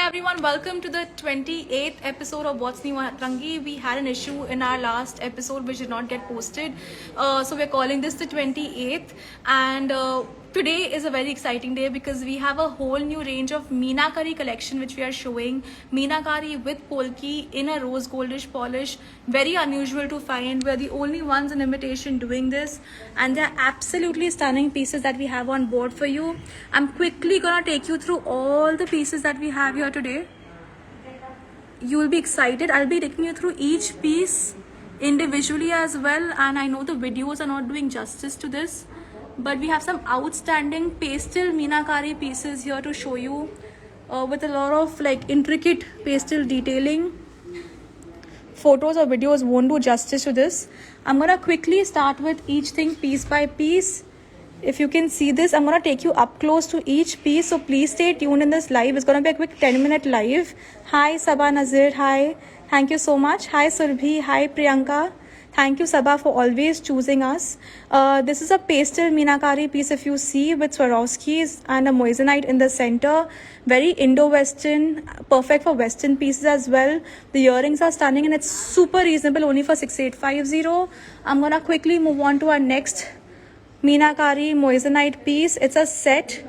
everyone, welcome to the 28th episode of What's New Rangi. We had an issue in our last episode which did not get posted. So we're calling this the 28th. And today is a very exciting day because we have a whole new range of Meenakari collection which we are showing. Meenakari with Polki in a rose goldish polish. Very unusual to find. We're the only ones in imitation doing this. And they're absolutely stunning pieces that we have on board for you. I'm quickly gonna take you through all the pieces that we have here today. You will be excited. I'll be taking you through each piece individually as well, and I know the videos are not doing justice to this, but we have some outstanding pastel Meenakari pieces here to show you with a lot of intricate pastel detailing. Photos or videos won't do justice to this. I'm gonna quickly start with each thing piece by piece. If you can see this, I'm going to take you up close to each piece. So please stay tuned in this live. It's going to be a quick 10-minute live. Hi, Sabah Nazir. Hi. Thank you so much. Hi, Surbhi. Hi, Priyanka. Thank you, Sabah, for always choosing us. This is a pastel Meenakari piece, if you see, with Swarovskis and a moissanite in the center. Very Indo-Western, perfect for Western pieces as well. The earrings are stunning and it's super reasonable, only for 6850. I'm going to quickly move on to our next Meenakari moissanite piece. It's a set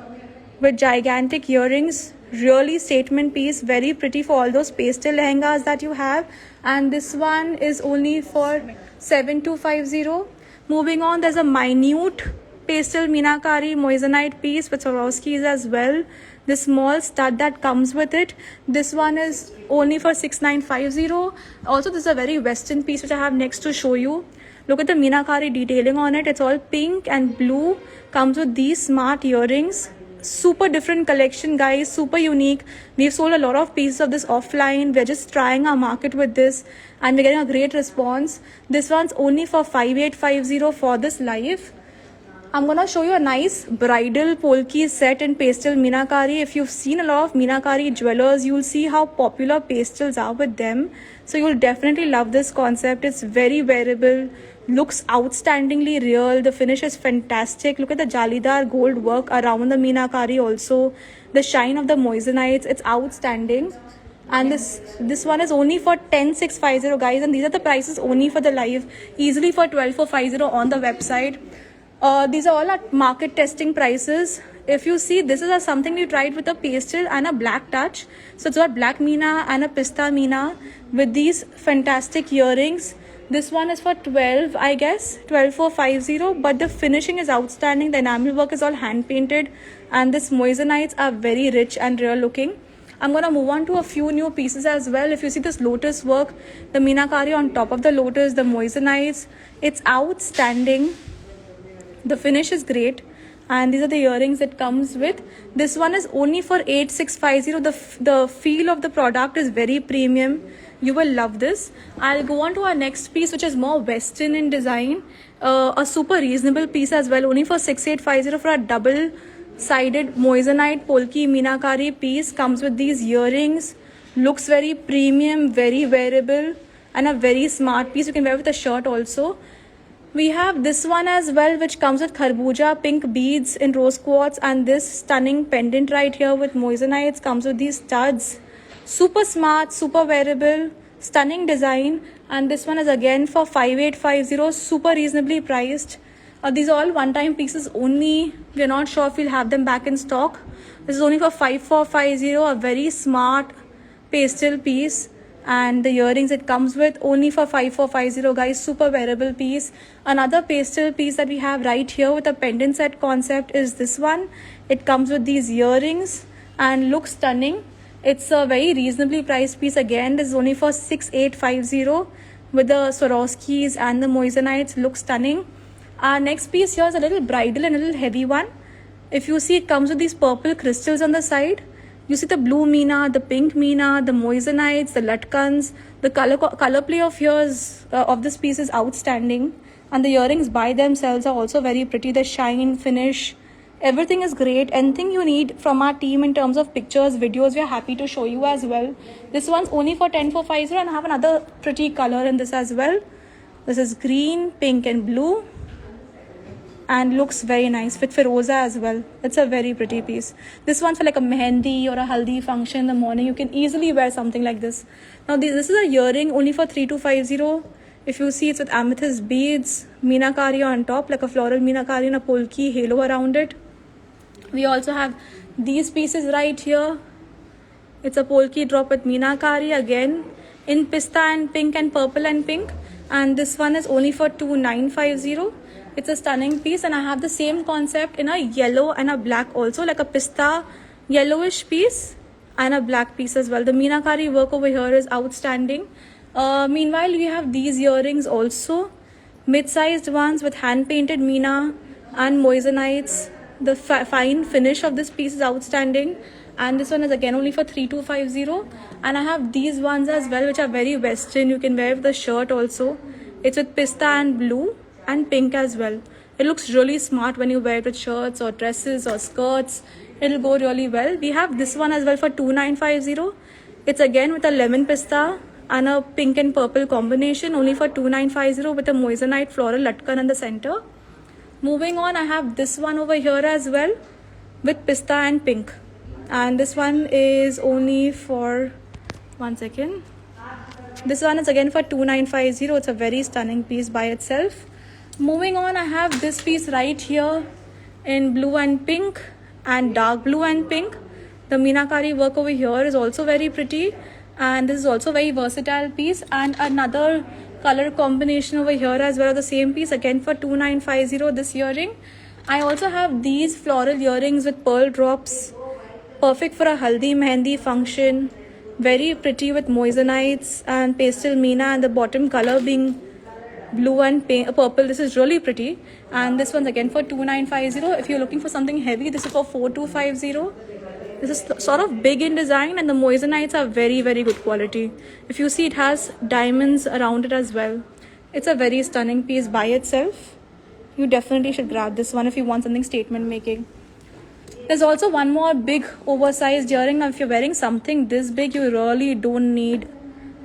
with gigantic earrings, really statement piece, very pretty for all those pastel lehengas that you have. And this one is only for 7250. Moving on, there's a minute pastel Meenakari moissanite piece with Swarovskis as well. The small stud that comes with it, this one is only for 6950. Also, this is a very Western piece which I have next to show you. Look at the Meenakari detailing on it. It's all pink and blue. Comes with these smart earrings. Super different collection, guys. Super unique. We've sold a lot of pieces of this offline. We're just trying our market with this. And we're getting a great response. This one's only for 5850 for this live. I'm going to show you a nice bridal Polki set in pastel Meenakari. If you've seen a lot of Meenakari jewelers, you'll see how popular pastels are with them. So you'll definitely love this concept. It's very wearable. Looks outstandingly real. The finish is fantastic. Look at the Jalidar gold work around the Meenakari also. The shine of the moissanites. It's outstanding. And this one is only for 10650, guys. And these are the prices only for the live. Easily for 12450 on the website. These are all at market testing prices. If you see, this is something we tried with a pastel and a black touch. So it's got black Meena and a pista Meena with these fantastic earrings. This one is for 12, I guess, 12450, but the finishing is outstanding. The enamel work is all hand painted and these moissanites are very rich and real looking. I'm going to move on to a few new pieces as well. If you see this lotus work, the Meenakari on top of the lotus, the moissanites, it's outstanding. The finish is great. And these are the earrings it comes with. This one is only for 8650. The feel of the product is very premium. You will love this. I'll go on to our next piece, which is more Western in design. A super reasonable piece as well, only for 6850 for a double-sided moissanite Polki Meenakari piece. Comes with these earrings. Looks very premium, very wearable, and a very smart piece. You can wear with a shirt also. We have this one as well, which comes with Kharbuja pink beads in rose quartz, and this stunning pendant right here with moissanites. Comes with these studs. Super smart, super wearable, stunning design. And this one is again for 5850, super reasonably priced. These are all one-time pieces only. We're not sure if we'll have them back in stock. This is only for 5450, a very smart pastel piece. And the earrings it comes with only for 5450, guys. Super wearable piece. Another pastel piece that we have right here with a pendant set concept is this one. It comes with these earrings and looks stunning. It's a very reasonably priced piece. Again, this is only for 6850 with the Swarovskis and the moissanites. Looks stunning. Our next piece here is a little bridal and a little heavy one. If you see, it comes with these purple crystals on the side. You see the blue Meena, the pink Meena, the moissanites, the latkans. The color play of this piece is outstanding. And the earrings by themselves are also very pretty. The shine, finish, everything is great. Anything you need from our team in terms of pictures, videos, we are happy to show you as well. This one's only for 10450 and I have another pretty color in this as well. This is green, pink and blue. and looks very nice with Feroza as well. It's a very pretty piece. This one's for like a mehendi or a haldi function in the morning. You can easily wear something like this. Now this is a earring only for 3250. If you see, it's with amethyst beads, meenakari on top, like a floral meenakari and a polki halo around it. We also have these pieces right here. It's a polki drop with meenakari again in pista and pink and purple and pink. And this one is only for 2950. It's a stunning piece, and I have the same concept in a yellow and a black also, like a pista yellowish piece and a black piece as well. The meenakari work over here is outstanding. Meanwhile, we have these earrings also, mid-sized ones with hand-painted meena and moissanites. The fine finish of this piece is outstanding, and this one is again only for 3250. And I have these ones as well, which are very western. You can wear with the shirt also. It's with pista and blue and pink as well. It looks really smart when you wear it with shirts or dresses or skirts. It'll go really well. We have this one as well for 2950. It's again with a lemon pista and a pink and purple combination, only for 2950 with a moissanite floral latkan in the center. Moving on, I have this one over here as well with pista and pink. And this one is only for, one second. This one is again for 2950. It's a very stunning piece by itself. Moving on, I have this piece right here in blue and pink and dark blue and pink. The meenakari work over here is also very pretty, and this is also very versatile piece. And another color combination over here as well, the same piece again for 2950, this earring. I also have these floral earrings with pearl drops, perfect for a haldi mehendi function. Very pretty with moissanites and pastel meena, and the bottom color being blue and purple. This is really pretty, and this one's again for 2950. If you're looking for something heavy, this is for 4250. This is sort of big in design, and the moissanites are very, very good quality. If you see, it has diamonds around it as well. It's a very stunning piece by itself. You definitely should grab this one if you want something statement making. There's also one more big oversized earring. Now if you're wearing something this big, you really don't need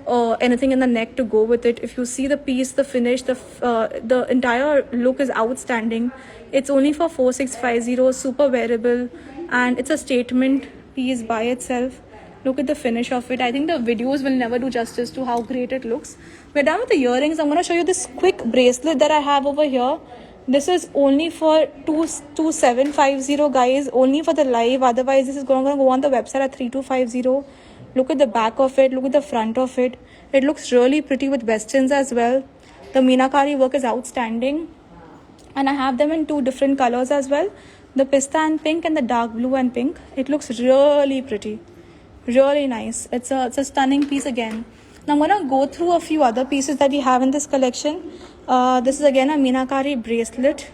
anything in the neck to go with it. If you see the piece, the finish, the entire look is outstanding. It's only for 4650, super wearable, and it's a statement piece by itself. Look at the finish of it. I think the videos will never do justice to how great it looks. We're done with the earrings. I'm going to show you this quick bracelet that I have over here. This is only for 2750, guys, only for the live. Otherwise, this is going to go on the website at 3250. Look at the back of it. Look at the front of it. It looks really pretty with westerns as well. The meenakari work is outstanding, and I have them in two different colors as well, the pista and pink and the dark blue and pink. It looks really pretty, really nice. It's a stunning piece again. Now I'm gonna go through a few other pieces that we have in this collection. This is again a meenakari bracelet.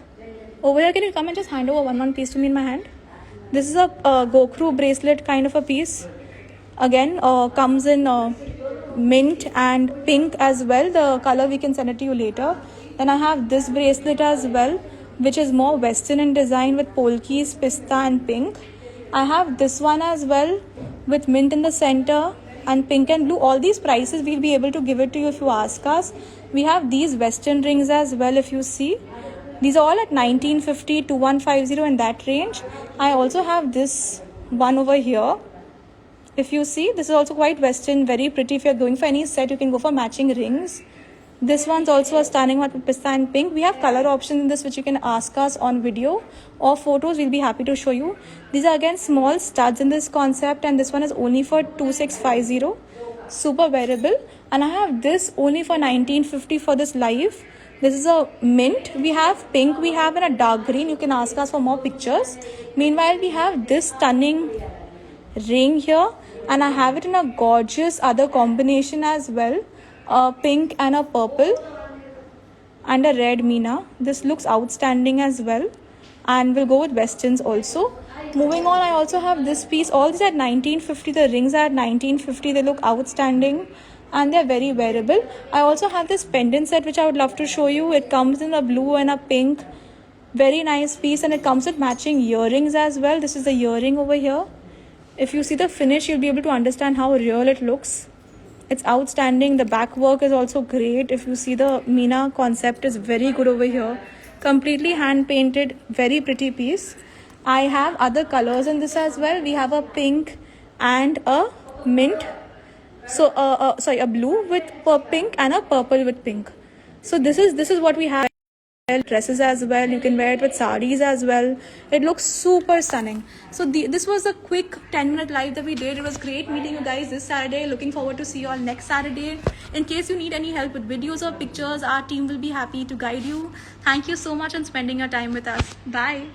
Over here, can you come and just hand over one piece to me in my hand? This is a Gokru bracelet kind of a piece. Again, comes in mint and pink as well. The color we can send it to you later. Then I have this bracelet as well, which is more western in design with polkis, pista and pink. I have this one as well with mint in the center and pink and blue. All these prices we'll be able to give it to you if you ask us. We have these western rings as well. If you see, these are all at 1950 to 2150 in that range. I also have this one over here. If you see, this is also quite western, very pretty. If you're going for any set, you can go for matching rings. This one's also a stunning one with pista and pink. We have color options in this which you can ask us on video or photos. We'll be happy to show you. These are again small studs in this concept, and this one is only for 2650. Super wearable. And I have this only for 1950 for this live. This is a mint. We have pink. We have in a dark green. You can ask us for more pictures. Meanwhile, we have this stunning ring here, and I have it in a gorgeous other combination as well. A pink and a purple and a red meena. This looks outstanding as well, and we'll go with westerns also. Moving on, I also have this piece. All these at 1950. The rings are at 1950. They look outstanding and they're very wearable. I also have this pendant set which I would love to show you. It comes in a blue and a pink. Very nice piece, and it comes with matching earrings as well. This is the earring over here. If you see the finish, you'll be able to understand how real it looks. It's outstanding. The back work is also great. If you see, the meena concept is very good over here. completely hand painted, very pretty piece. I have other colors in this as well. We have a pink and a mint. So sorry, a blue with pink and a purple with pink. So this is what we have. Dresses as well, you can wear it with sarees as well. It looks super stunning. So this was a quick 10-minute live that we did. It was great meeting you guys this Saturday. Looking forward to see you all next Saturday. In case you need any help with videos or pictures, our team will be happy to guide you. Thank you so much for spending your time with us. Bye.